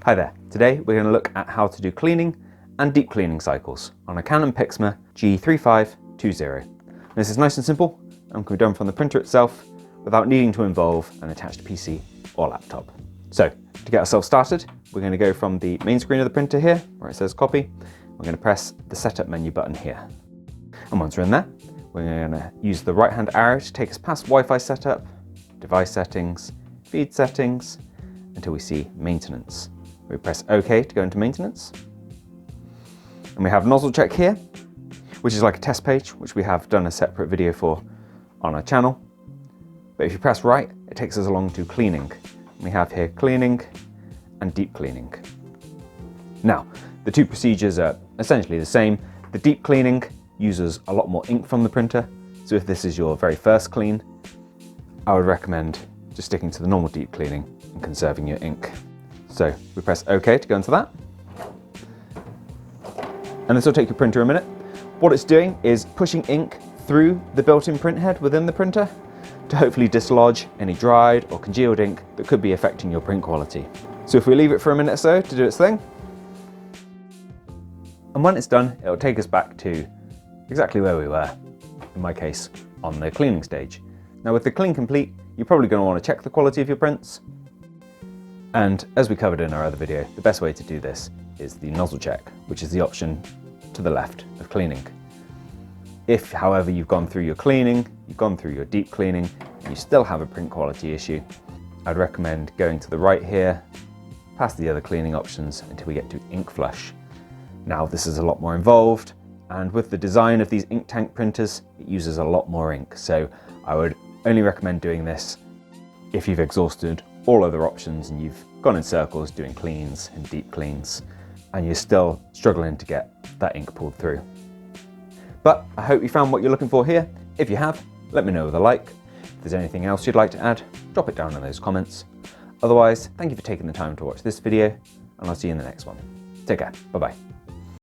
Hi there, today we're going to look at how to do cleaning and deep cleaning cycles on a Canon Pixma G3520. This is nice and simple and can be done from the printer itself without needing to involve an attached PC or laptop. So to get ourselves started, we're going to go from the main screen of the printer here where it says copy. We're going to press the setup menu button here. And once we're in there, we're going to use the right hand arrow to take us past Wi-Fi setup, device settings, feed settings, until we see maintenance. We press OK to go into maintenance. And we have nozzle check here, which is like a test page, which we have done a separate video for on our channel. But if you press right, it takes us along to cleaning. We have here cleaning and deep cleaning. Now, the two procedures are essentially the same. The deep cleaning uses a lot more ink from the printer. So if this is your very first clean, I would recommend just sticking to the normal deep cleaning and conserving your ink. So we press OK to go into that. And this will take your printer a minute. What it's doing is pushing ink through the built-in printhead within the printer to hopefully dislodge any dried or congealed ink that could be affecting your print quality. So if we leave it for a minute or so to do its thing, and when it's done, it'll take us back to exactly where we were, in my case, on the cleaning stage. Now with the clean complete, you're probably going to want to check the quality of your prints. And as we covered in our other video, the best way to do this is the nozzle check, which is the option to the left of cleaning. If, however, you've gone through your cleaning, you've gone through your deep cleaning, and you still have a print quality issue, I'd recommend going to the right here, past the other cleaning options until we get to ink flush. Now this is a lot more involved, and with the design of these ink tank printers, it uses a lot more ink. So I would only recommend doing this if you've exhausted all other options and you've gone in circles doing cleans and deep cleans, and you're still struggling to get that ink pulled through. But I hope you found what you're looking for here. If you have, let me know with a like. If there's anything else you'd like to add, drop it down in those comments. Otherwise, thank you for taking the time to watch this video, and I'll see you in the next one. Take care, bye-bye.